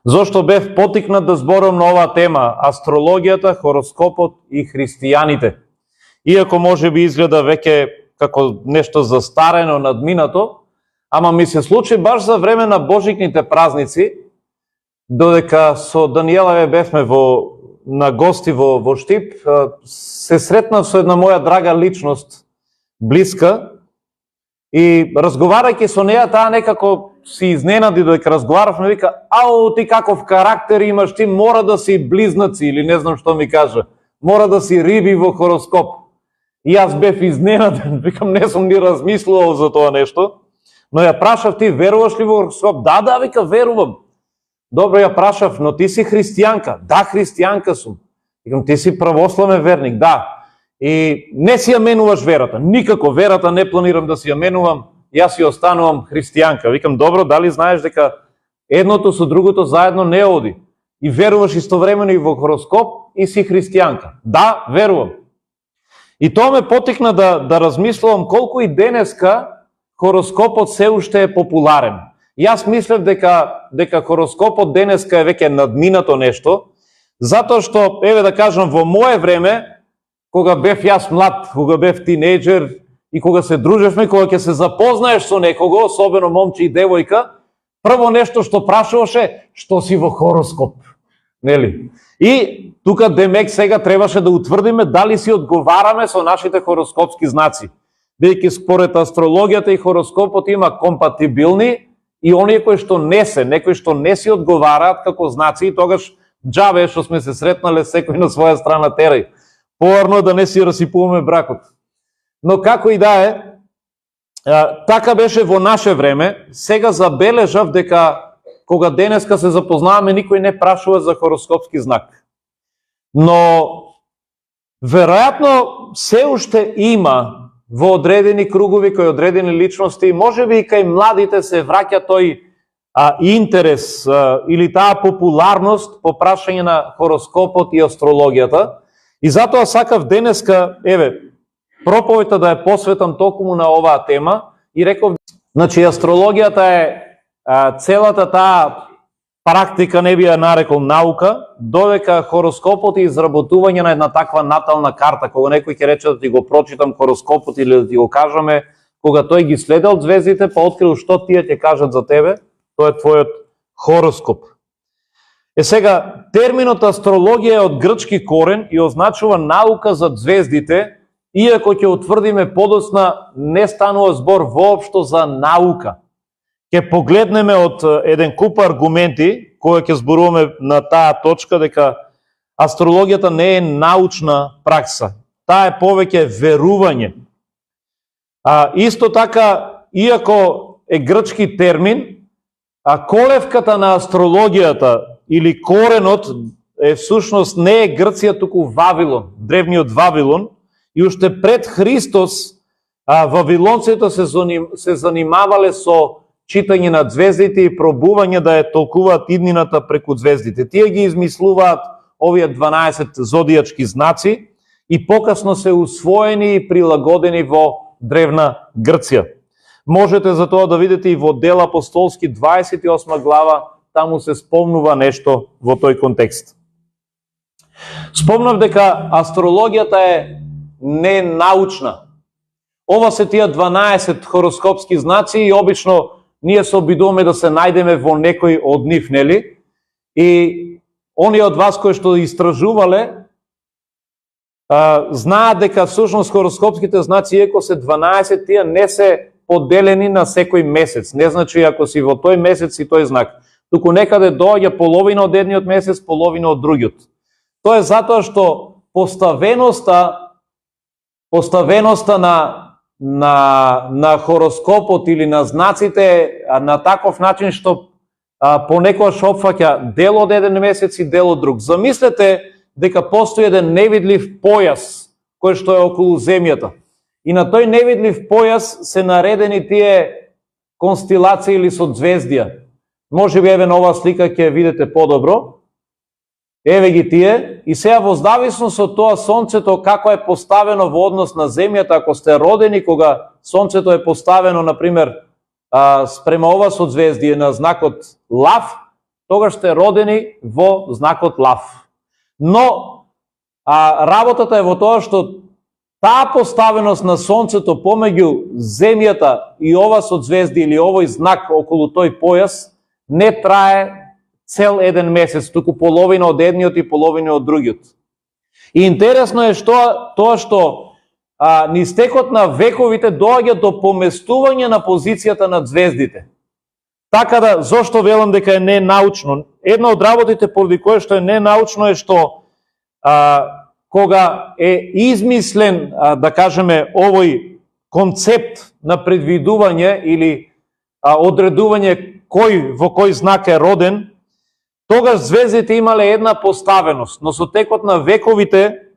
Зошто бев потикнат да зборам на оваа тема, астрологијата, хороскопот и христијаните. Иако може би изгледа веќе како нешто застарено, надминато, ама ми се случи баш за време на божикните празници, додека со Даниела бевме на гости во Штип, се сретнав со една моја драга личност, блиска, и разговарајќи со неја, таа некако си изненади додека разговаравме, вика: "Ау, ти каков карактер имаш, ти мора да си близнаци", или не знам што ми кажа. "Мора да си риби во хороскоп." И јас бев изненаден, викам, не сум ни размислувал за тоа нешто, но ја прашав: "Ти веруваш ли во хороскоп?" "Да, вика, верувам." "Добро," ја прашав, "но ти си христијанка?" "Да, христијанка сум." Викам: "Ти си православен верник?" "Да." "И не си ја менуваш верата?" "Никако, верата не планирам да си ја менувам, јас си останувам христијанка." Викам: "Добро, дали знаеш дека едното со другото заедно не оди? И веруваш истовремено и во хороскоп и си христијанка?" "Да, верувам." И тоа ме потикна да размислувам колку и денеска хороскопот се уште е популарен. Јас мислев дека хороскопот денеска е веќе надминато нешто, затоа што, еве да кажам, во мое време, кога бев јас млад, кога бев тинејџер и кога се дружевме, кога ќе се запознаеш со некого, особено момче и девојка, прво нешто што прашуваше: "Што си во хороскоп?" Нели? И тука демек сега требаше да утврдиме дали си одговараме со нашите хороскопски знаци. Бидејќи според астрологијата и хороскопот има компатибилни и оние кои што некои што не си одговараат како знаци, и тогаш џабе што сме се сретнале секој на своја страна терај. Поварно да не си расипуваме бракот. Но како и да е, така беше во наше време. Сега забележав дека кога денеска се запознаваме, никој не прашува за хороскопски знак. Но веројатно се уште има во одредени кругови, кои одредени личности, можеби и кај младите се враќа тој интерес или таа популарност по прашање на хороскопот и астрологијата. И затоа сакав денеска, проповедта да ја посветам токму на оваа тема, и реков, значи астрологијата е целата таа практика, не би ја нарекол наука, додека хороскопот е изработување на една таква натална карта. Кога некој ќе рече да ти го прочитам хороскопот или да ти го кажеме, кога тој ги следел звездите, па открил што тие ќе кажат за тебе, тоа е твојот хороскоп. Сега, терминот астрологија е од грчки корен и означува наука за звездите, иако ќе утврдиме подоцна, не станува збор воопшто за наука. Ќе погледнеме од еден куп аргументи, кои ќе зборуваме на таа точка, дека астрологијата не е научна пракса. Таа е повеќе верување. Исто така, иако е грчки термин, колевката на астрологијата или коренот е всушност не е Грција, туку Вавилон, древниот Вавилон, и уште пред Христос вавилонците се занимавале со читање на звездите и пробување да ја толкуваат иднината преку звездите. Тие ги измислуваат овие 12 зодијачки знаци и покасно се усвоени и прилагодени во древна Грција. Можете за тоа да видите и во Дела апостолски 28 глава, таму се спомнува нешто во тој контекст. Спомнав дека астрологијата е ненаучна. Ова се тие 12 хороскопски знаци и обично ние се обидуваме да се најдеме во некој од нив, нели? И оние од вас кои што истражувале, знаат дека всушност хороскопските знаци, иако се 12, тие не се поделени на секој месец. Не значи ако си во тој месец и тој знак. Туку некаде доаѓа половина од едниот месец, половина од другиот. Тоа е затоа што поставеноста на хороскопот или на знаците на таков начин што понекогаш опфаќа дел од еден месец и дел од друг. Замислете дека постои еден невидлив појас кој што е околу земјата. И на тој невидлив појас се наредени тие констелации или созвездија. Може би еве на оваа слика ќе видите подобро. Еве ги тие, и сега во зависност од тоа сонцето како е поставено во однос на земјата, ако сте родени кога сонцето е поставено, например, спрема ова созвездие на знакот Лав, тогаш сте родени во знакот лав. Но работата е во тоа што таа поставеност на сонцето помеѓу земјата и ова соцзвезди или овој знак околу тој појас не трае цел еден месец, туку половина од едниот и половина од другиот. И интересно е тоа што низ текот на вековите доаѓа до поместување на позицијата на звездите. Така да, зошто велам дека е ненаучно? Една од работите поради која што е ненаучно е што кога е измислен, да кажеме, овој концепт на предвидување или одредување во кој знак е роден, тогаш звездите имале една поставеност, но со текот на вековите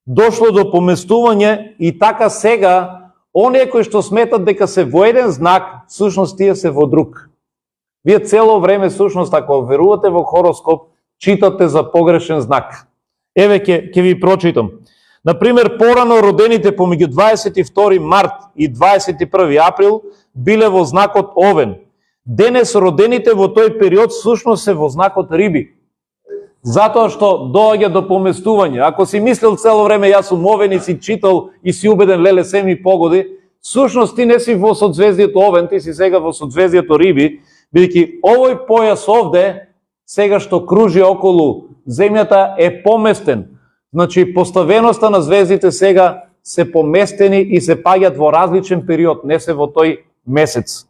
дошло до поместување и така сега оние кои што сметат дека се во еден знак, всушност тие се во друг. Вие цело време, всушност, ако верувате во хороскоп, читате за погрешен знак. Еве ќе ви прочитам. Например, порано родените помеѓу 22 март и 21 април биле во знакот Овен. Денес родените во тој период всушност се во знакот Риби. Затоа што доаѓа до поместување. Ако си мислел цело време јас сум Овен и си читал и си убеден леле се ми погоди, всушност ти не си во соцзвездието Овен, ти си сега во соцзвездието Риби, бидејќи овој појас овде сега што кружи околу земјата е поместен. Значи поставеноста на звездите сега се поместени и се паѓат во различен период, не се во тој месец.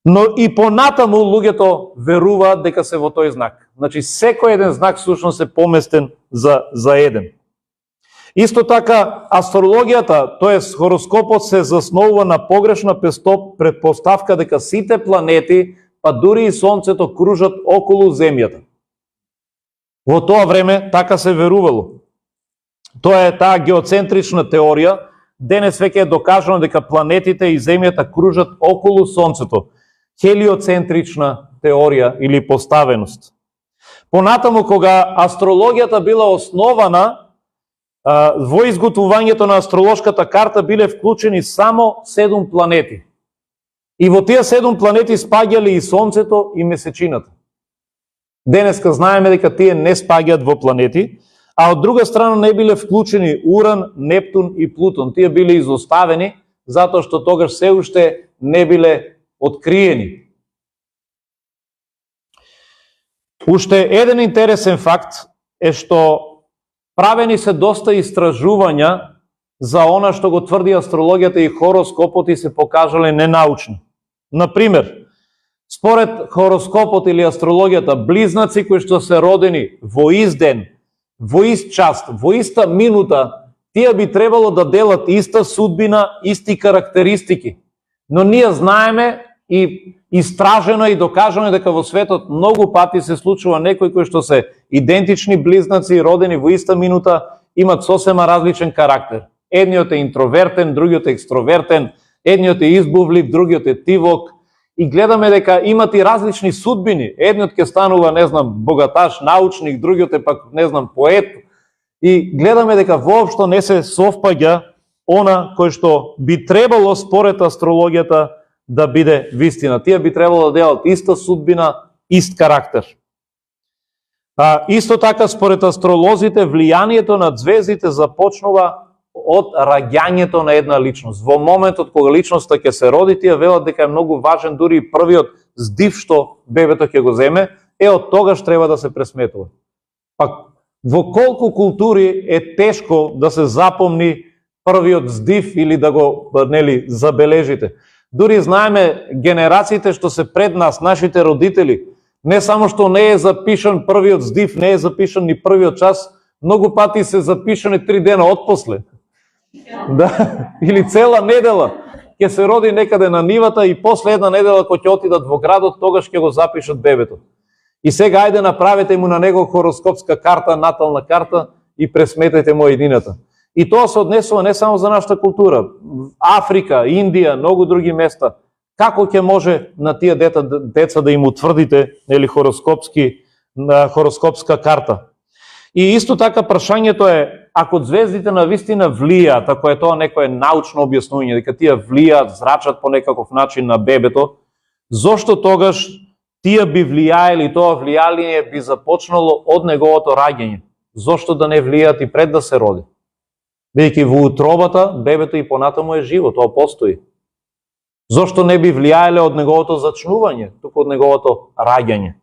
Но и понатаму луѓето веруваат дека се во тој знак. Значи секој еден знак всушност е поместен за еден. Исто така астрологијата, тоест хороскопот се заснова на погрешна предпоставка дека сите планети, па дури и сонцето кружат околу земјата. Во тоа време така се верувало. Тоа е таа геоцентрична теорија. Денес веќе е докажано дека планетите и земјата кружат околу сонцето. Хелиоцентрична теорија или поставеност. Понатаму, кога астрологијата била основана, во изготвувањето на астролошката карта биле вклучени само 7 планети. И во тие 7 планети спаѓале и сонцето и месечината. Денеска знаеме дека тие не спаѓаат во планети, а од друга страна не биле вклучени Уран, Нептун и Плутон. Тие биле изоставени затоа што тогаш се уште не биле откриени. Уште еден интересен факт е што правени се доста истражувања за она што го тврди астрологијата и хороскопот и се покажале ненаучни. Например, според хороскопот или астрологијата, близнаци кои што се родени во ист ден, во ист час, во иста минута, тие би требало да делат иста судбина, исти карактеристики. Но ние знаеме и истражено и докажано дека во светот многу пати се случува некои кои што се идентични близнаци родени во иста минута имат сосема различен карактер. Едниот е интровертен, другиот е екстровертен, едниот е избувлив, другиот е тивок. И гледаме дека имат и различни судбини. Едниот ќе станува, не знам, богаташ, научник, другиот е пак, не знам, поет. И гледаме дека воопшто не се совпаѓа она кој што би требало според астрологијата да биде вистина. Тие би требало да делат иста судбина, ист карактер. Исто така, според астролозите, влијанието на звездите започнува од раѓањето на една личност. Во моментот кога личноста ќе се роди, тие велат дека е многу важен, дури и првиот здив што бебето ќе го земе, од тогаш треба да се пресметува. Пак, во колку култури е тешко да се запомни првиот здив или да го забележите. Дури знаеме генерациите што се пред нас, нашите родители, не само што не е запишан првиот здив, не е запишан ни првиот час, многу пати се запишани 3 дена отпосле. Да, или цела недела ќе се роди некаде на нивата и после една недела кога ќе отидат во градот, тогаш ќе го запишат бебето. И сега ајде направете му на него хороскопска карта, натална карта и пресметете му едината. И тоа се однесува не само за нашата култура. Африка, Индија, многу други места. Како ќе може на тие деца да им утврдите хороскопска карта? И исто така прашањето е, ако звездите на вистина влијаат, ако е тоа некое научно објаснување, дека тие влијаат, зрачат по некаков начин на бебето, зошто тогаш тие би влијаели, тоа влијание би започнало од неговото раѓање. Зошто да не влијаат и пред да се роди? Бидејќи во утробата бебето и понатаму е живо, тоа постои. Зошто не би влијаеле од неговото зачнување, туку од неговото раѓање?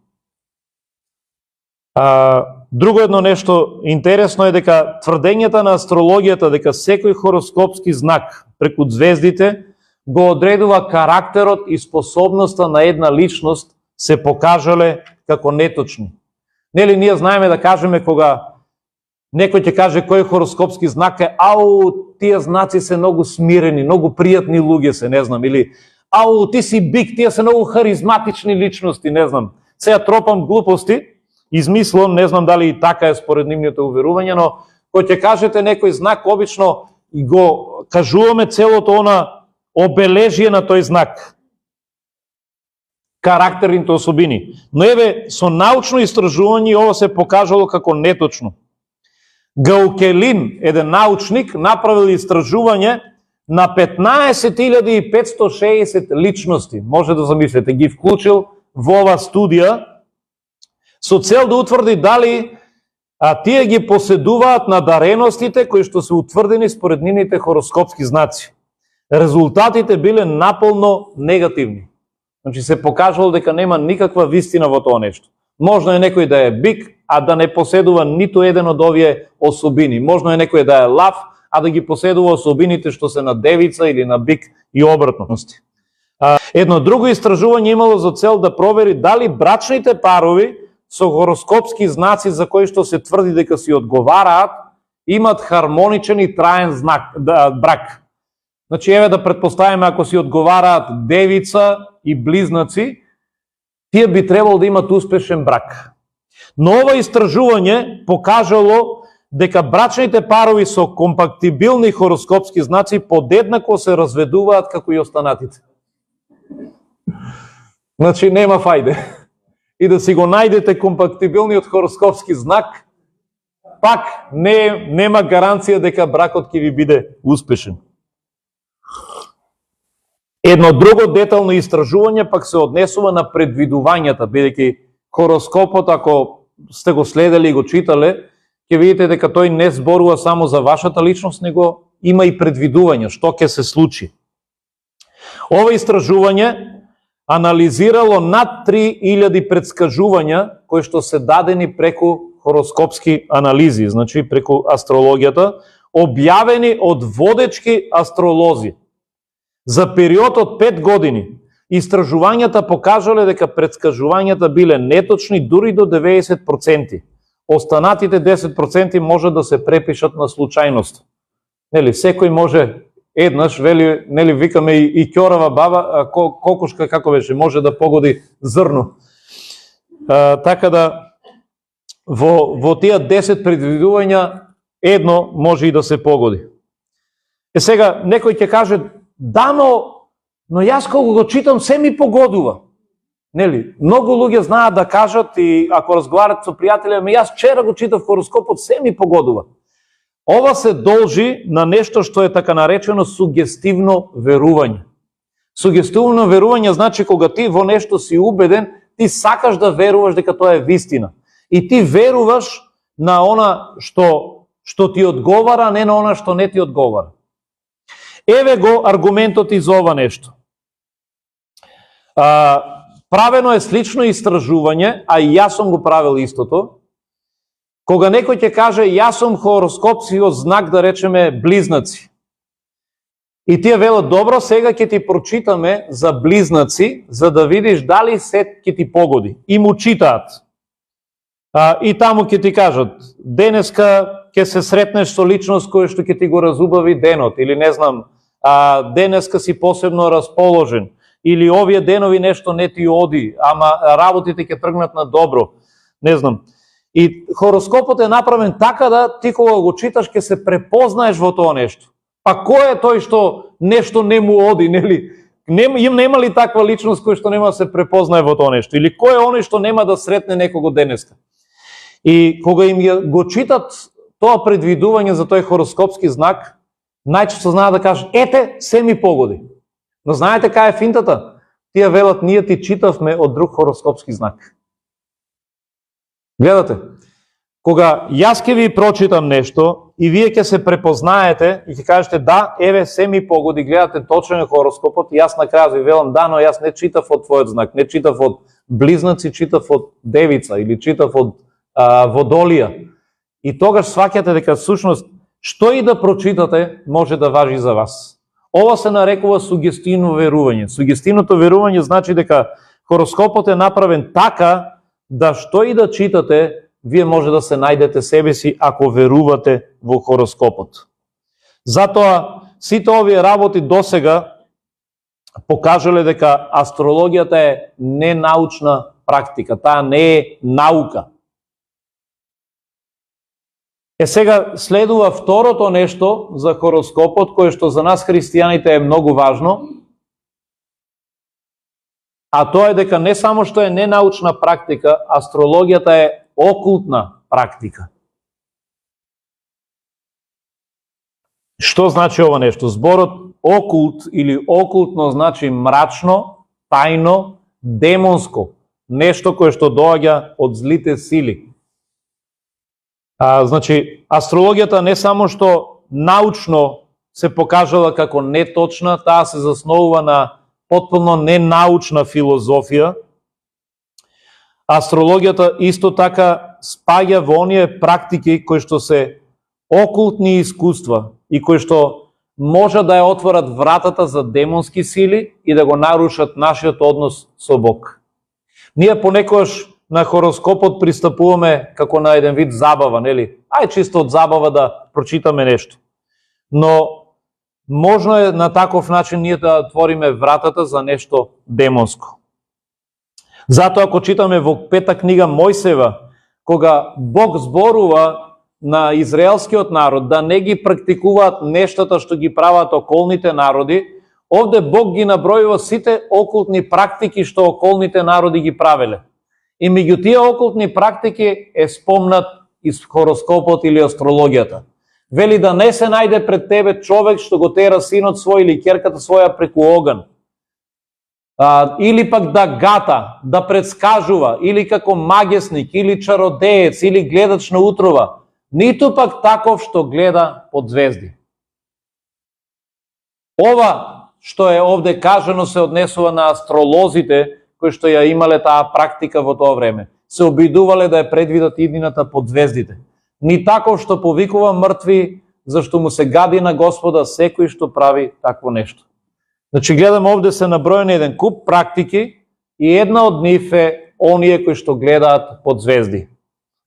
Друго едно нешто интересно е дека тврдењата на астрологијата дека секој хороскопски знак преку звездите го одредува карактерот и способноста на една личност се покажале како неточни. Нели ние знаеме да кажеме кога некој ќе каже кој хороскопски знак е, тие знаци се многу смирени, многу пријатни луѓе се, не знам, или ти си бик, тие се многу харизматични личности, не знам. Сега тропам глупости, измислам, не знам дали и така е според нивните уверувања, но кој ќе кажете некој знак, обично го кажуваме целото она обележие на тој знак. Карактерните особини. Но еве, со научно истражување ова се покажало како неточно. Гаукелин, еден научник, направил истражување на 15.560 личности. Може да замислите, ги вклучил во ова студија со цел да утврди дали тие ги поседуваат надареностите кои што се утврдени според нивните хороскопски знаци. Резултатите биле наполно негативни. Значи се покажало дека нема никаква вистина во тоа нешто. Можно е некој да е бик, а да не поседува ниту еден од овие особини. Можно е некој да е лав, а да ги поседува особините што се на девица или на бик и обратности. Едно друго истражување имало за цел да провери дали брачните парови со хороскопски знаци за кои што се тврди дека си одговараат, имат хармоничен и траен знак, брак. Значи, еве да предпоставиме, ако си одговараат девица и близнаци, тие би требало да имат успешен брак. Но ова истражување покажало дека брачните парови со компактибилни хороскопски знаци подеднакво се разведуваат како и останатите. Значи, нема фајде. И да си го најдете компактибилниот хороскопски знак, пак нема гаранција дека бракот ќе ви биде успешен. Едно друго детално истражување пак се однесува на предвидувањата, бидејќи хороскопот, ако сте го следели и го читале, ќе видите дека тој не зборува само за вашата личност, него има и предвидување, што ќе се случи. Ова истражување анализирало над 3000 предскажувања кои што се дадени преку хороскопски анализи, значи преку астрологијата, објавени од водечки астролози. За период од 5 години истражувањата покажале дека предскажувањата биле неточни дури до 90%. Останатите 10% може да се препишат на случајност. Нели, секој може еднаш, вели, нели, викаме и ќорава баба, кокушка, како беше, може да погоди зрно. Така да, во тие 10 предвидувања, едно може и да се погоди. Сега, некој ќе каже, да, но јас кога го читам, се ми погодува. Нели, многу луѓе знаат да кажат и ако разговарат со пријатели, јас вчера го читав хороскопот, се ми погодува. Ова се должи на нешто што е така наречено сугестивно верување. Сугестивно верување значи кога ти во нешто си убеден, ти сакаш да веруваш дека тоа е вистина. И ти веруваш на она што ти одговара, не на она што не ти одговара. Еве го аргументот и за ова нешто. Правено е слично истражување, а и јас сум го правил истото. Кога некој ќе каже, јас сум хороскопскиот знак, да речеме, близнаци. И тие велат, добро, сега ќе ти прочитаме за близнаци, за да видиш дали се ќе ти погоди. И му читаат. И таму ќе ти кажат, денеска ќе се сретнеш со личност која што ќе ти го разубави денот, или не знам, денеска си посебно расположен, или овие денови нешто не ти оди, ама работите ќе тргнат на добро, не знам. И хороскопот е направен така да ти кога го читаш ќе се препознаеш во тоа нешто. Па кој е тој што нешто не му оди, нели? Нема ли таква личност која што нема да се препознае во тоа нешто? Или кој е оној што нема да сретне некого денеска? И кога им го читат тоа предвидување за тој хороскопски знак, најчесто знаат да кажат, ете, се ми погоди. Но знаете кај е финтата? Тие велат, ние ти читавме од друг хороскопски знак. Гледате, кога јас ќе ви прочитам нешто и вие ќе се препознаете и ќе кажете да, еве се ми погоди, гледате точен е хороскопот и јас на крај ви велам да, но јас не читав од твојот знак, не читав од Близнаци, читав од Девица или читав од Водолија. И тогаш сваќате дека всушност што и да прочитате може да важи за вас. Ова се нарекува сугестивно верување. Сугестивното верување значи дека хороскопот е направен така да што и да читате, вие може да се најдете себе си ако верувате во хороскопот. Затоа сите овие работи досега покажале дека астрологијата е ненаучна практика, таа не е наука. Сега следува второто нешто за хороскопот, кое што за нас христијаните е многу важно, а тоа е дека не само што е ненаучна практика, астрологијата е окултна практика. Што значи ова нешто? Зборот окулт или окултно значи мрачно, тајно, демонско, нешто кое што доаѓа од злите сили. Значи, астрологијата не само што научно се покажала како неточна, таа се засновува на потполно ненаучна филозофија. Астрологијата исто така спаѓа во оние практики кои што се окултни искуства и кои што може да ја отворат вратата за демонски сили и да го нарушат нашиот однос со Бог. Ние понекогаш на хороскопот пристапуваме како на еден вид забава, нели? Ај чисто од забава да прочитаме нешто. Но можно е на таков начин ние да отвориме вратата за нешто демонско. Затоа ако читаме во 5 книга Мојсева, кога Бог зборува на израелскиот народ да не ги практикуваат нештата што ги прават околните народи, овде Бог ги набројува сите окултни практики што околните народи ги правеле. И меѓу тие окултни практики е спомнат из хороскопот или астрологијата. Вели да не се најде пред тебе човек што го тера синот свој или ќерката своја преку оган. Или пак да гата, да предскажува, или како магесник, или чародеец, или гледач на утрова. Ниту пак таков што гледа под звезди. Ова што е овде кажано се однесува на астролозите кои што ја имале таа практика во тоа време. Се обидувале да ја предвидат иднината под звездите. Ни таков што повикува мртви, зашто му се гади на Господа секој што прави такво нешто. Значи гледам овде се наброени еден куп практики и една од нив е оние кои што гледаат под звезди.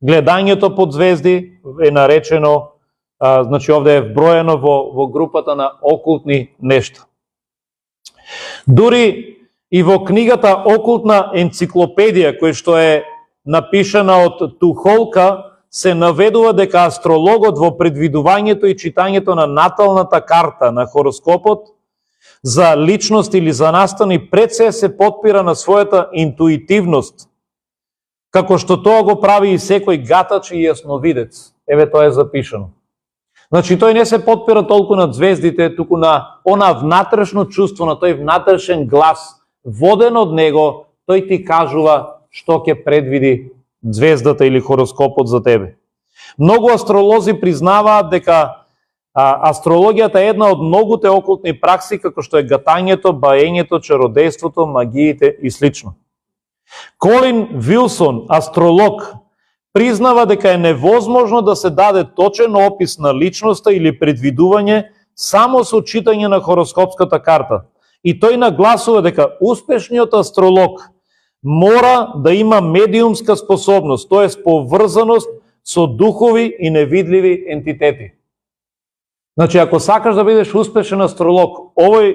Гледањето под звезди е наречено, значи овде е вброено во групата на окултни нешта. Дури и во книгата Окултна енциклопедија, која што е напишана од Тухолка, се наведува дека астрологот во предвидувањето и читањето на наталната карта на хороскопот за личност или за настани пред се потпира на својата интуитивност, како што тоа го прави и секој гатач и јасновидец. Еве тоа е запишано. Значи тој не се потпира толку на звездите, туку на она внатрешно чувство, на тој внатрешен глас, воден од него, тој ти кажува што ќе предвиди звездата или хороскопот за тебе. Многу астролози признаваат дека астрологијата е една од многуте окултни пракси, како што е гатањето, баењето, чародејството, магиите и слично. Колин Вилсон, астролог, признава дека е невозможно да се даде точен опис на личноста или предвидување само со читање на хороскопската карта. И тој нагласува дека успешниот астролог мора да има медиумска способност, т.е. поврзаност со духови и невидливи ентитети. Значи, ако сакаш да бидеш успешен астролог, овој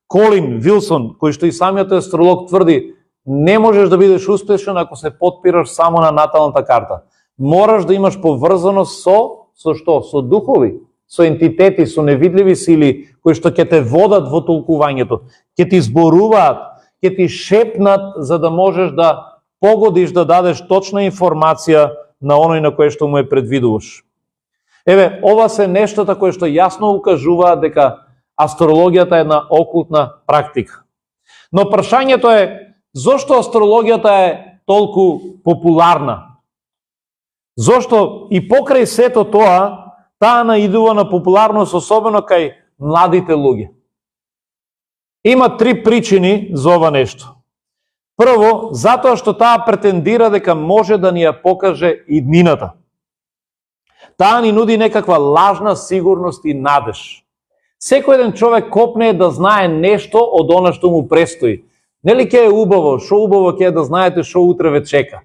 Колин Вилсон, кој што и самиот астролог тврди, не можеш да бидеш успешен ако се потпираш само на наталната карта. Мораш да имаш поврзаност со што? Со духови, со ентитети, со невидливи сили, кои што ќе те водат во толкувањето, ќе ти зборуваат, ќе ти шепнат за да можеш да погодиш да дадеш точна информација на оној на кој што му е предвидуваш. Еве, ова се нештата кои што јасно укажуваат дека астрологијата е една окултна практика. Но прашањето е, зошто астрологијата е толку популарна? Зошто и покрај сето тоа, таа наидува на популарност, особено кај младите луѓе? Има 3 причини за ова нешто. Прво, затоа што таа претендира дека може да ни ја покаже иднината. Таа ни нуди некаква лажна сигурност и надеж. Секој еден човек копне да знае нешто од она што му престои. Нели ќе е убаво, шо убаво ќе е да знаете шо утре ве чека.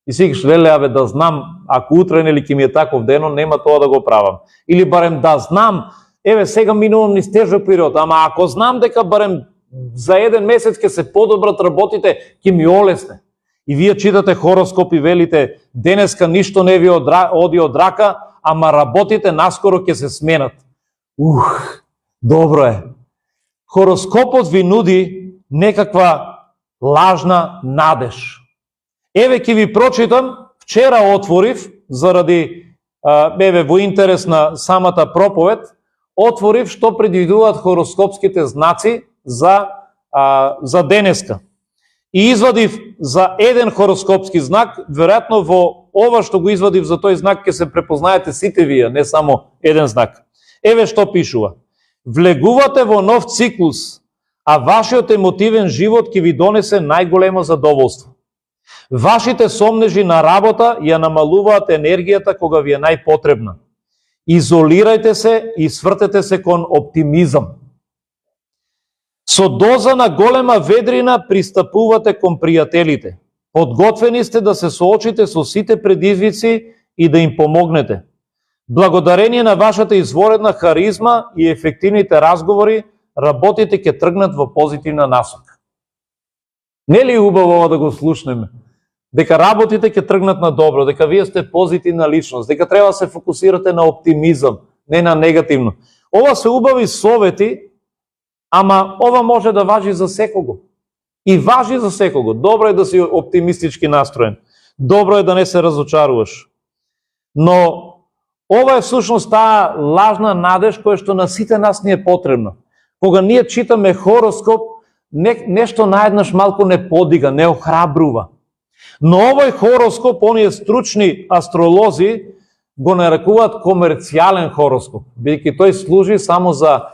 И си кажеш, леле, да знам, ако утре нели ќе ми е таков дено, нема тоа да го правам. Или барем да знам, еве сега минувам низ тежок период, ама ако знам дека барем за 1 месец ќе се подобрат работите, ќе ми олесне. И вие читате хороскоп и велите, денеска ништо не ви оди од рака, ама работите наскоро ќе се сменат. Добро е. Хороскопот ви нуди некаква лажна надеж. Еве ќе ви прочитам, вчера отворив, заради, во интерес на самата проповед, отворив што предвидуваат хороскопските знаци за денеска. И извадив за еден хороскопски знак, веројатно во ова што го извадив за тој знак ќе се препознаете сите вие, не само еден знак. Еве што пишува. Влегувате во нов циклус, а вашиот емотивен живот ќе ви донесе најголемо задоволство. Вашите сомнежи на работа ја намалуваат енергијата кога ви е најпотребна. Изолирајте се и свртете се кон оптимизам. Со доза на голема ведрина пристапувате кон пријателите. Подготвени сте да се соочите со сите предизвици и да им помогнете. Благодарение на вашата изворедна харизма и ефективните разговори, работите ќе тргнат во позитивна насока. Не ли убаво да го слушнеме? Дека работите ќе тргнат на добро, дека вие сте позитивна личност, дека треба да се фокусирате на оптимизам, не на негативно. Ова се убави совети, ама ова може да важи за секого. И важи за секого. Добро е да си оптимистички настроен. Добро е да не се разочаруваш. Но ова е всушност таа лажна надеж која што на сите нас ни е потребна. Кога ние читаме хороскоп, нешто наеднаш малку не подига, не охрабрува. Но овој хороскоп, оние стручни астролози, го нарекуваат комерцијален хороскоп, бидејќи тој служи само за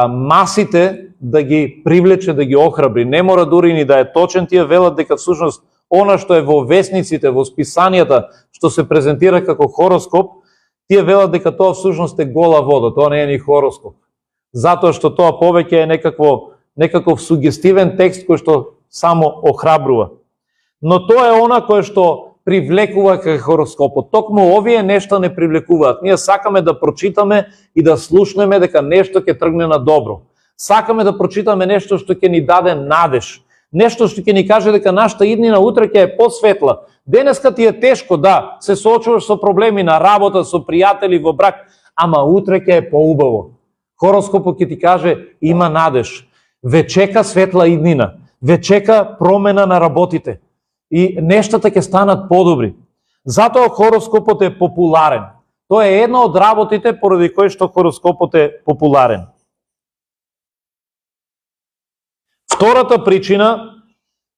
масите да ги привлече, да ги охрабри. Не мора дури ни да е точен, тие велат дека всушност она што е во весниците, во списанијата, што се презентира како хороскоп, тие велат дека тоа всушност е гола вода, тоа не е ни хороскоп. Затоа што тоа повеќе е некаков сугестивен текст кој што само охрабрува. Но тоа е она кое што привлекува кај хороскопот. Токму овие нешта не привлекуваат. Ние сакаме да прочитаме и да слушнеме дека нешто ќе тргне на добро. Сакаме да прочитаме нешто што ќе ни даде надеж. Нешто што ќе ни каже дека нашата иднина утре ќе е посветла. Денеска ти е тешко, да, се соочуваш со проблеми на работа, со пријатели, во брак, ама утре ќе е поубаво. Хороскопот ќе ти каже има надеж. Ве чека светла иднина. Ве чека промена на работите. И нештата ќе станат подобри. Затоа хороскопот е популарен. Тоа е една од работите поради кои што хороскопот е популарен. Втората причина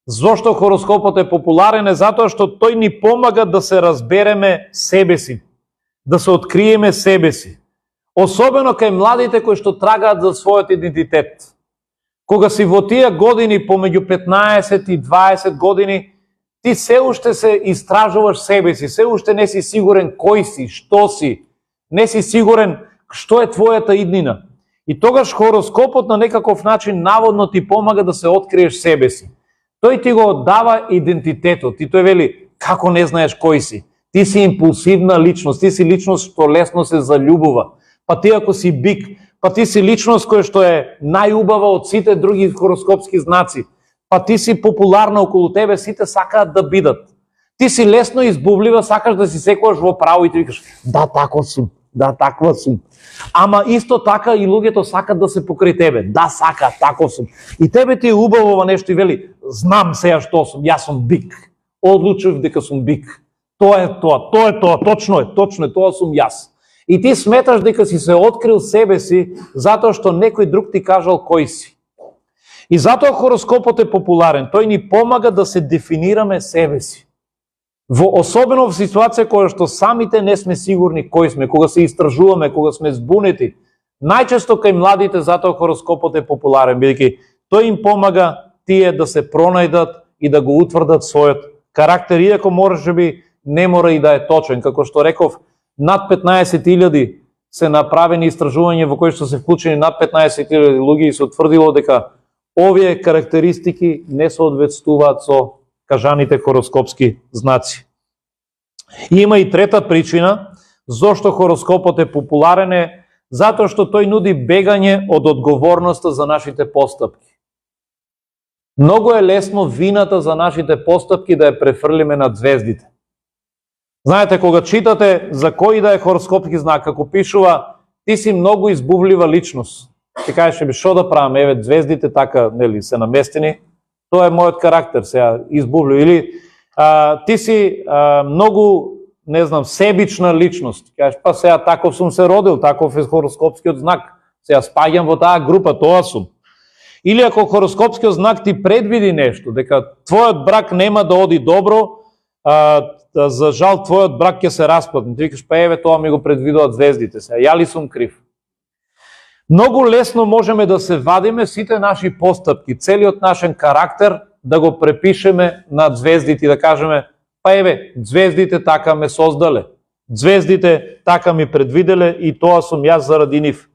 зошто хороскопот е популарен е затоа што тој ни помага да се разбереме себе си, да се откриеме себе си. Особено кај младите кои што трагаат за својот идентитет. Кога си во тие години помеѓу 15 и 20 години, ти се уште се истражуваш себе си, се уште не си сигурен кој си, што си, не си сигурен што е твојата иднина. И тогаш хороскопот на некаков начин наводно ти помага да се откриеш себе си. Тој ти го дава идентитетот и тој вели, како не знаеш кој си? Ти си импулсивна личност, ти си личност што лесно се заљубува. Па ти ако си бик, па ти си личност која што е најубава од сите други хороскопски знаци. Па ти си популарна околу тебе, сите сакаат да бидат. Ти си лесно избувлива, сакаш да си секогаш во право и ти викаш, да, тако сум, да, таква сум. Ама исто така и луѓето сакат да се покрај тебе. Да, сака, тако сум. И тебе ти е убаво ова нешто и вели, знам сега што сум, јас сум бик. Одлучив дека сум бик. Тоа е тоа, точно е, тоа сум јас. И ти сметаш дека си се открил себе си затоа што некој друг ти кажал кој си. И затоа хороскопот е популарен. Тој ни помага да се дефинираме себе си. Особено в ситуација кога што самите не сме сигурни кој сме, кога се истражуваме, кога сме збунети. Најчесто кај младите затоа хороскопот е популарен, бидејќи тој им помага тие да се пронајдат и да го утврдат својот карактер, иако можеби не мора и да е точен. Како што реков, над 15.000 се направени истражувања во кои што се вклучени над 15.000 луѓе и се утврдило дека овие карактеристики не соодветствуваат со кажаните хороскопски знаци. И има и трета причина зошто хороскопот е популарен е затоа што тој нуди бегање од одговорноста за нашите постапки. Многу е лесно вината за нашите постапки да ја префрлиме над звездите. Знаете, кога читате за кој да е хороскопски знак, како пишува, ти си многу избувлива личност. Ти кажеш, што да правам, еве звездите така, нели, се наместени, тоа е мојот карактер, сега избувлив. Или ти си многу, не знам, себична личност. Кажеш, па сега таков сум се родил, таков е хороскопскиот знак. Сега спаѓам во таа група, тоа сум. Или ако хороскопскиот знак ти предвиди нешто, дека твојот брак нема да оди добро, за жал твојот брак ќе се распадне. Ти викаш, па еве тоа ми го предвидуваат звездите. Сега ја ли сум крив? Многу лесно можеме да се вадиме сите наши постапки, целиот нашен карактер да го препишеме над звездите и да кажеме, па еве, звездите така ме создале, звездите така ми предвиделе и тоа сум јас заради нив.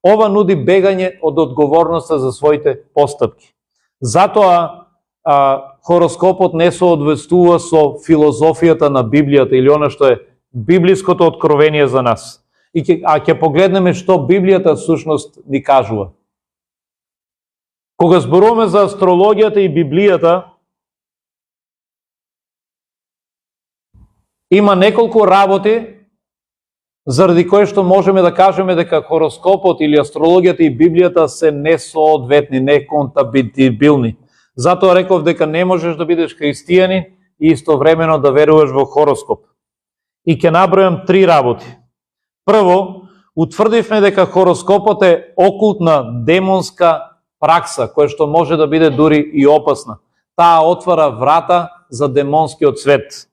Ова нуди бегање од одговорноста за своите постапки. Затоа хороскопот не соодветствува со филозофијата на Библијата или она што е библиското откровение за нас. Ќе погледнеме што Библијата всушност ни кажува. Кога зборуваме за астрологијата и Библијата, има неколку работи заради кои што можеме да кажеме дека хороскопот или астрологијата и Библијата се несоодветни, неконтабилни. Затоа реков дека не можеш да бидеш христијанин и истовремено да веруваш во хороскоп. И ќе набројам 3 работи. Прво, утврдивме дека хороскопот е окултна, демонска пракса, која што може да биде дури и опасна. Таа отвара врата за демонскиот свет.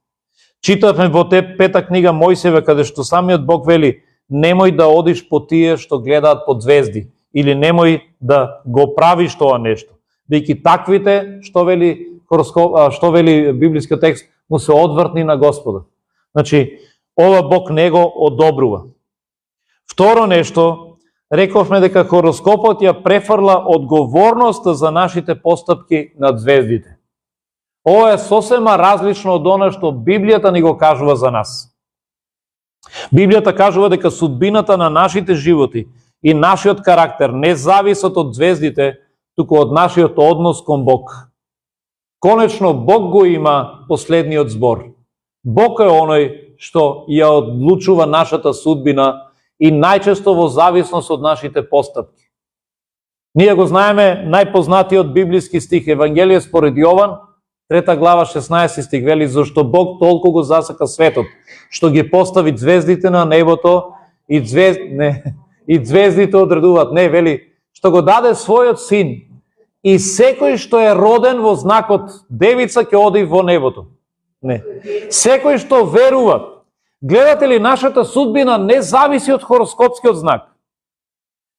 Читавме во пета книга Мојсеева, каде што самиот Бог вели, немој да одиш по тие што гледаат под звезди, или немој да го правиш тоа нешто. Бидејќи таквите, што вели библискиот текст, му се одвртни на Господа. Значи, ова Бог не го одобрува. Второ нешто, рековме дека хороскопот ја префрла одговорноста за нашите постапки над звездите. Ова е сосема различно од она што Библијата ни го кажува за нас. Библијата кажува дека судбината на нашите животи и нашиот карактер не зависат од звездите, туку од нашиот однос кон Бог. Конечно, Бог го има последниот збор. Бог е оној што ја одлучува нашата судбина и најчесто во зависност од нашите постапки. Ние го знаеме најпознатиот библиски стих, Евангелие според Јован, 3 глава 16 стих, вели, зашто Бог толку го засака светот, што ги постави звездите на небото и звездите одредуваат. Не, вели, што го даде својот син и секој што е роден во знакот девица ќе оди во небото. Не. Секој што верува. Гледате ли, нашата судбина не зависи од хороскопскиот знак.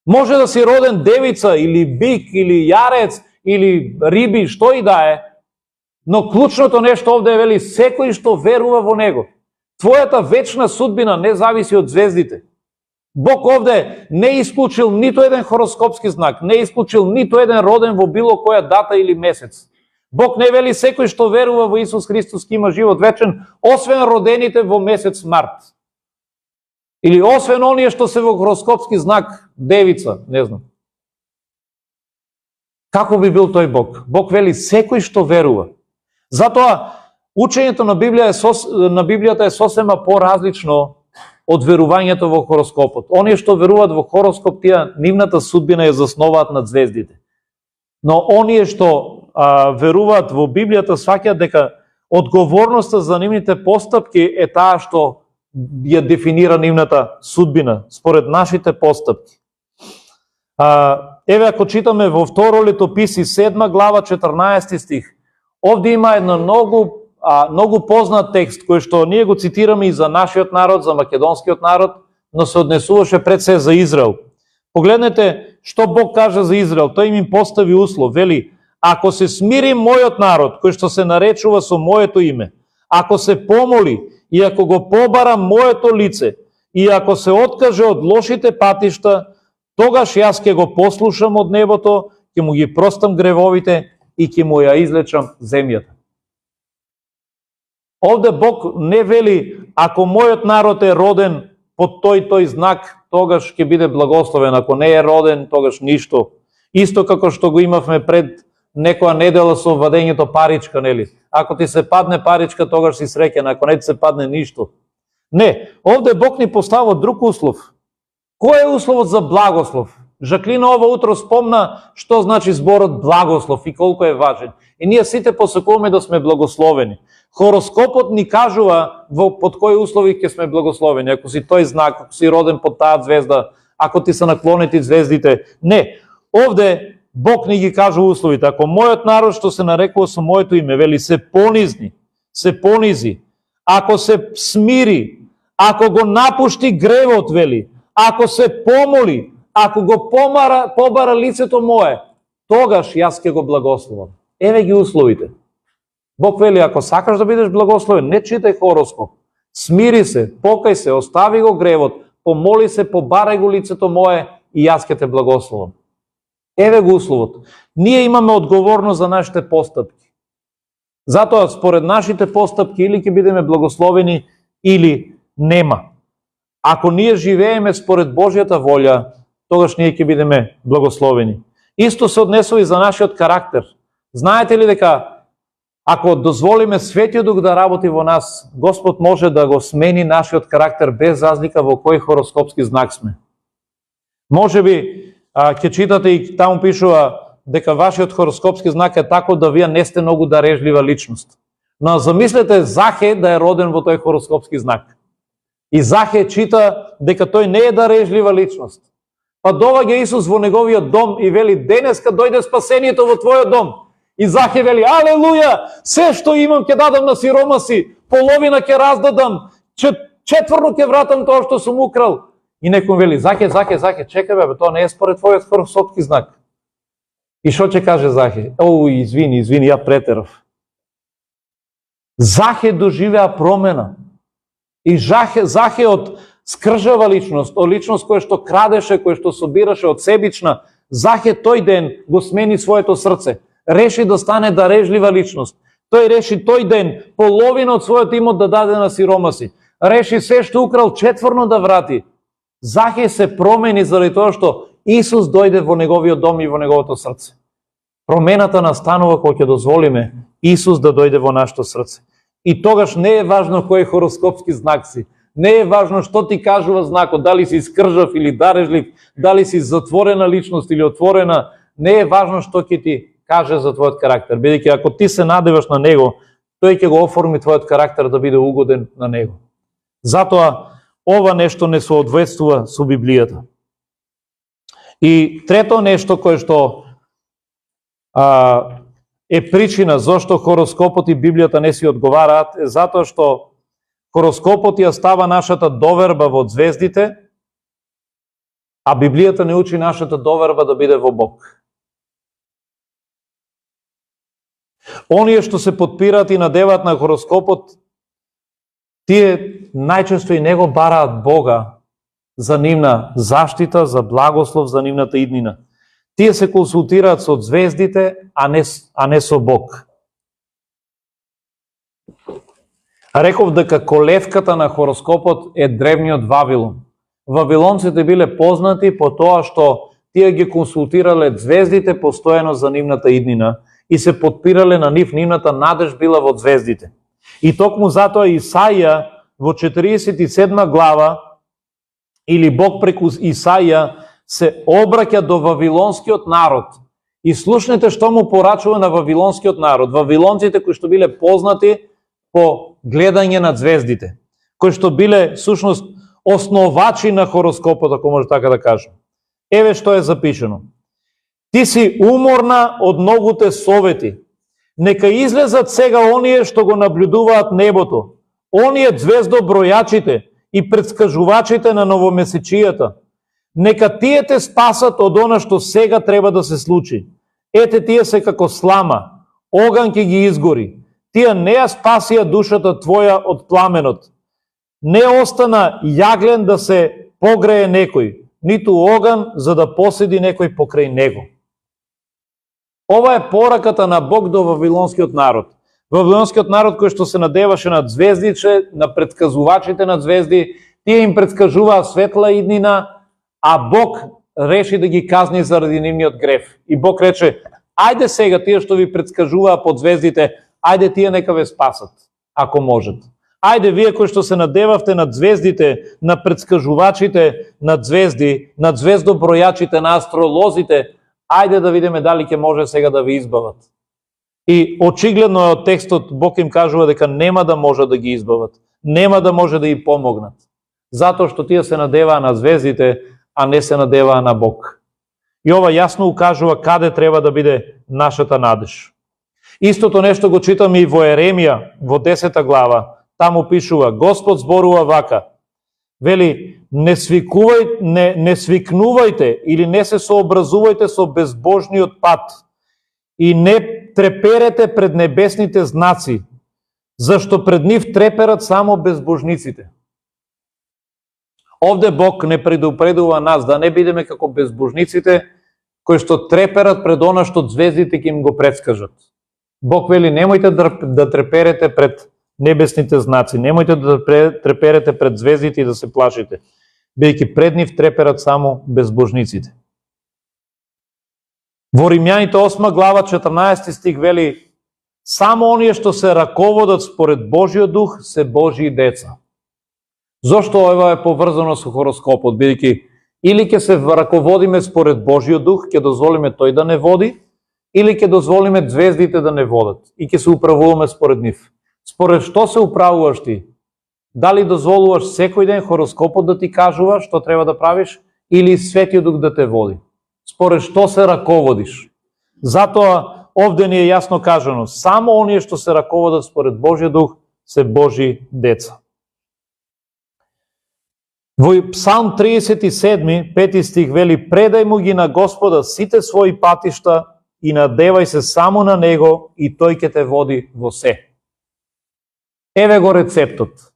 Може да си роден девица или бик или јарец или риби, што и да е, но клучното нешто овде е, вели, секој што верува во него. Твојата вечна судбина не зависи од звездите. Бог овде не исклучил ниту еден хороскопски знак, не исклучил ниту еден роден во било која дата или месец. Бог не вели секој што верува во Исус Христос ќе има живот вечен, освен родените во месец март. Или освен оние што се во хороскопски знак девица, не знам. Како би бил тој Бог? Бог вели секој што верува. Затоа учењето на Библијата е сосема поразлично од верувањето во хороскопот. Оние што веруваат во хороскоп, тие нивната судбина ја засноваат над звездите. Но оние што веруваат во Библијата сваќаат дека одговорноста за нивните постапки е таа што ја дефинира нивната судбина според нашите постапки. еве ако читаме во Второ летописи 7 глава 14 стих, овде има едно многу познат текст кој што ние го цитираме и за нашиот народ, за македонскиот народ, но се однесуваше пред се за Израел. Погледнете што Бог кажа за Израел. Тој им постави услов, вели: ако се смири мојот народ, кој што се наречува со моето име, ако се помоли и ако го побара моето лице, и ако се откаже од лошите патишта, тогаш јас ќе го послушам од небото, ќе му ги простам гревовите и ќе му ја излечам земјата. Овде Бог не вели: ако мојот народ е роден под тој знак, тогаш ќе биде благословен. Ако не е роден, тогаш ништо. Исто како што го имавме пред некоја недела со вадењето паричка, нели? Ако ти се падне паричка, тогаш си среќен, ако не ти се падне ништо. Не, овде Бог ни поставува друг услов. Кој е условот за благослов? Жаклина ова утро спомна што значи зборот благослов и колку е важен. И ние сите посакуваме да сме благословени. Хороскопот ни кажува под кои услови ќе сме благословени. Ако си тој знак, ако си роден под таа звезда, ако ти се наклонети звездите. Не, овде Бог ни ги кажува условите. Ако мојот народ што се нарекува со моето име, вели, се понизи, ако се смири, ако го напушти гревот, вели, ако се помоли, ако го побара лицето мое, тогаш јас ќе го благословам. Еве ги условите. Бог вели: ако сакаш да бидеш благословен, не читај хороскоп. Смири се, покај се, остави го гревот, помоли се, побарај го лицето мое и јас ќе те благословам. Еве го условот. Ние имаме одговорност за нашите постапки. Затоа според нашите постапки или ќе бидеме благословени или нема. Ако ние живееме според Божјата волја, тогаш ние ќе бидеме благословени. Исто се однесува и за нашиот карактер. Знаете ли дека ако дозволиме Светиот Дух да работи во нас, Господ може да го смени нашиот карактер без разлика во кој хороскопски знак сме. Може би ќе читате и таму пишува дека вашиот хороскопски знак е тако да вие не сте многу дарежлива личност. Но замислете Захе да е роден во тој хороскопски знак. И Захе чита дека тој не е дарежлива личност. Па доваѓа Исус во неговиот дом и вели: денеска дојде спасението во твојот дом. И Захе вели: алелуја, се што имам ќе дадам на сиромаси, половина ќе раздадам, четврно ќе вратам тоа што сум украл. И некој вели: Захе, чекај бе, тоа не е според твојот хороскопски знак. И што ќе каже Захе? Извини, ја претерав. Захе доживеа промена. И Захе од скржава личност, од личност која што крадеше, која што собираше од себична, Захе тој ден го смени своето срце. Реши да стане дарежлива личност. Тој реши тој ден половина од својот имот да даде на сиромаси. Реши се што украл четврно да врати. Захе се промени заради тоа што Исус дојде во неговиот дом и во неговото срце. Промената настанува кога ќе дозволиме Исус да дојде во нашето срце. И тогаш не е важно кој хороскопски знак си. Не е важно што ти кажува знакот, дали си скржав или дарежлив, дали си затворена личност или отворена. Не е важно што ќе ти каже за твојот карактер. Бидејќи ако ти се надеваш на него, тој ќе го оформи твојот карактер да биде угоден на него. Затоа ова нешто не соодветствува со Библијата. И трето нешто кое што е причина зошто хороскопот и Библијата не си одговараат е затоа што хороскопот ја става нашата доверба во звездите, а Библијата не учи нашата доверба да биде во Бог. Оние што се подпираат и надеваат на хороскопот, тие најчесто и не го бараат Бога за нивна заштита, за благослов, за нивната иднина. Тие се консултираат со звездите, а не со Бог. Реков дека колевката на хороскопот е древниот Вавилон. Вавилонците биле познати по тоа што тие ги консултирале звездите постојано за нивната иднина и се подпирале на нивната надеж била во звездите. И токму затоа Исаија во 47 глава, или Бог преку Исаија се обраќа до вавилонскиот народ. И слушнете што му порачува на вавилонскиот народ. Вавилонците кои што биле познати по гледање на звездите, кои што биле всушност основачи на хороскопот, ако може така да кажем. Еве што е запишено. Ти си уморна од многуте совети. Нека излезат сега оние што го наблюдуваат небото, оние звездобројачите и предскажувачите на новомесечијата. Нека тие те спасат од она што сега треба да се случи. Ете, тие се како слама, оган ќе ги изгори. Тие не ја спасија душата твоја од пламенот. Не остана јаглен да се погрее некој, ниту оган за да поседи некој покрај него. Ова е пораката на Бог до вавилонскиот народ. Вавилонскиот народ кој што се надеваше над звездиче, на предсказувачите над звезди, тие им предскажуваа светла иднина, а Бог реши да ги казни заради нивниот греф. И Бог рече, ајде сега тие што ви предскажуваа под звездите, ајде тие нека ве спасат, ако можат. Ајде вие кои што се надевавте над звездите, на предскажувачите над звезди, над звездобројачите, на астролозите, ајде да видиме дали ќе може сега да ви избават. И очигледно од текстот Бог им кажува дека нема да може да ги избават, нема да може да им помогнат, затоа што тие се надеваа на звездите, а не се надеваа на Бог. И ова јасно укажува каде треба да биде нашата надеж. Истото нешто го читаме и во Еремија, во 10 глава, таму пишува, Господ зборува вака, вели, не свикнувајте или не се сообразувајте со безбожниот пат и не треперете пред небесните знаци, зашто пред нив треперат само безбожниците. Овде Бог не предупредува нас да не бидеме како безбожниците кои што треперат пред она што звездите ќе им го предскажат. Бог вели, немојте да треперете пред небесните знаци, немојте да треперете пред звездите и да се плашите, бидејќи пред нив треперат само безбожниците. Во Римјаните 8 глава 14 стих вели, само оние што се раководат според Божиот дух се Божии деца. Зошто ова е поврзано со хороскопот, бидејќи или ќе се раководиме според Божиот дух, ќе дозволиме тој да не води, или ќе дозволиме звездите да не водат и ќе се управуваме според нив. Според што се управуваш ти? Дали дозволуваш секој ден хороскопот да ти кажува што треба да правиш или Светиот Дух да те води? Според што се раководиш? Затоа овде ни е јасно кажано, само оние што се раководат според Божиот Дух се Божи деца. Во Псалм 37, 5 стих вели, предај му ги на Господа сите своји патишта и надевај се само на Него и тој ќе те води во се. Еве го рецептот.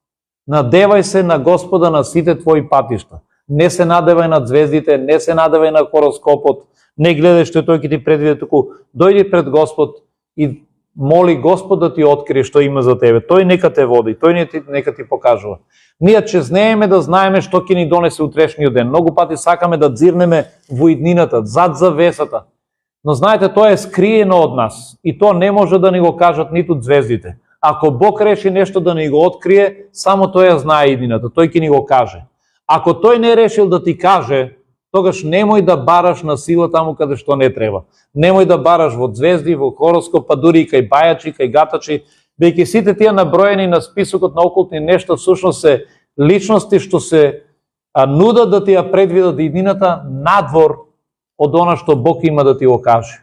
Надевај се на Господа на сите твои патишта. Не се надевај на звездите, не се надевај на хороскопот, не гледај што тој ќе ти предвиде, туку дојди пред Господ и моли Господ да ти открие што има за тебе. Тој нека те води, тој нека ти покажува. Ние чезнееме да знаеме што ќе ни донесе утрешниот ден. Многу пати сакаме да дзирнеме во иднината, зад завесата. Но знаете, тоа е скриено од нас и тоа не може да ни го кажат ниту звездите. Ако Бог реши нешто да ни го открие, само тој ја знае иднината, тој ќе ни го каже. Ако тој не решил да ти каже, тогаш немој да бараш на сила таму каде што не треба. Немој да бараш во звезди, во хороскоп, па дури и кај бајачи, кај гатачи, бидејќи сите тие наброени на списокот на окултни нешта всушност се личности што се нудат да ти ја предвидат иднината надвор од она што Бог има да ти го каже.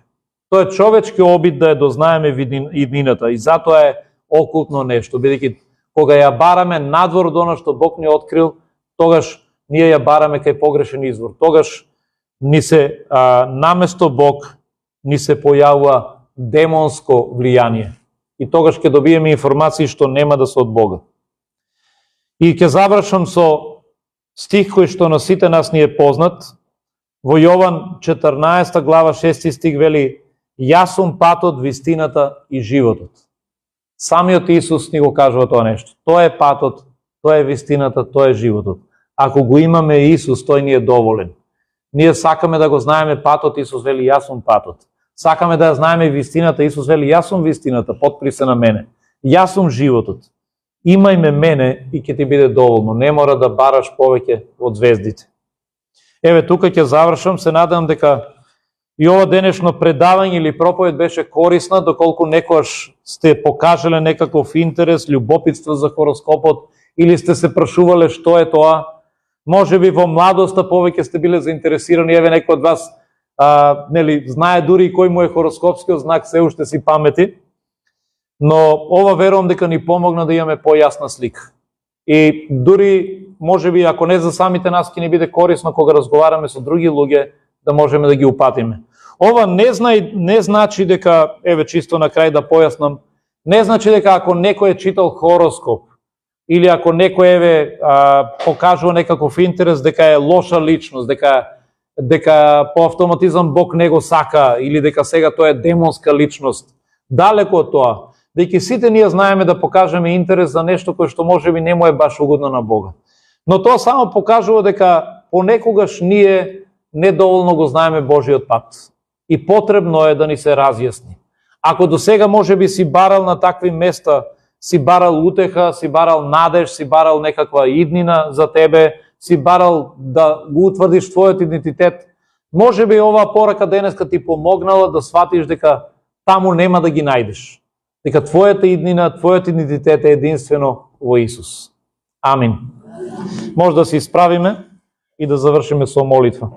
Тоа е човечки обид да ја дознаеме иднината и затоа е окултно нешто, бидејќи кога ја бараме надвор од она што Бог ни открил, тогаш ние ја бараме кај погрешен извор. Тогаш ни се наместо Бог ни се појавува демонско влијание. И тогаш ќе добиеме информации што нема да се од Бога. И ќе завршам со стих кој што на сите нас ни е познат. Во Јован 14 глава 6 стих вели: Јас сум патот, вистината и животот. Самиот Исус ни го кажува тоа нешто. Тоа е патот, тоа е вистината, тоа е животот. Ако го имаме Исус, тој ни е доволен. Ние сакаме да го знаеме патот, Исус вели јас сум патот. Сакаме да ја знаеме вистината, Исус вели јас сум вистината, потпри се на мене. Јас сум животот. Имај мене и ќе ти биде доволно. Не мора да бараш повеќе од звездите. Еве тука ќе завршам, се надам дека и ова денешно предавање или проповед беше корисна, доколку некојаш сте покажале некаков интерес, љубопитство за хороскопот или сте се прашувале што е тоа. Може би во младоста повеќе сте биле заинтересирани, еве некој од вас нели, знае дури кој му е хороскопскиот знак, се уште си памети, но ова верувам дека ни помогна да имаме појасна слика. И дури, може би, ако не за самите нас, ќе ни биде корисно кога разговараме со други луѓе, да можеме да ги упатиме. Ова не значи дека, еве чисто на крај да појаснам, не значи дека ако некој е читал хороскоп, или ако некој покажува некаков интерес дека е лоша личност, дека по автоматизам Бог не го сака, или дека сега тоа е демонска личност. Далеко од тоа. Дека сите ние знаеме да покажеме интерес за нешто кој што можеби не му е баш угодно на Бога. Но тоа само покажува дека понекогаш ние недоволно го знаеме Божиот пат. И потребно е да ни се разјасни. Ако до сега можеби си барал на такви места, си барал утеха, си барал надеж, си барал некаква иднина за тебе, си барал да го утврдиш твојот идентитет, можеби оваа порака денеска ти помогнала да сватиш дека таму нема да ги најдеш. Дека твојата иднина, твојот идентитет е единствено во Исус. Амин. Може да се исправиме и да завршиме со молитва.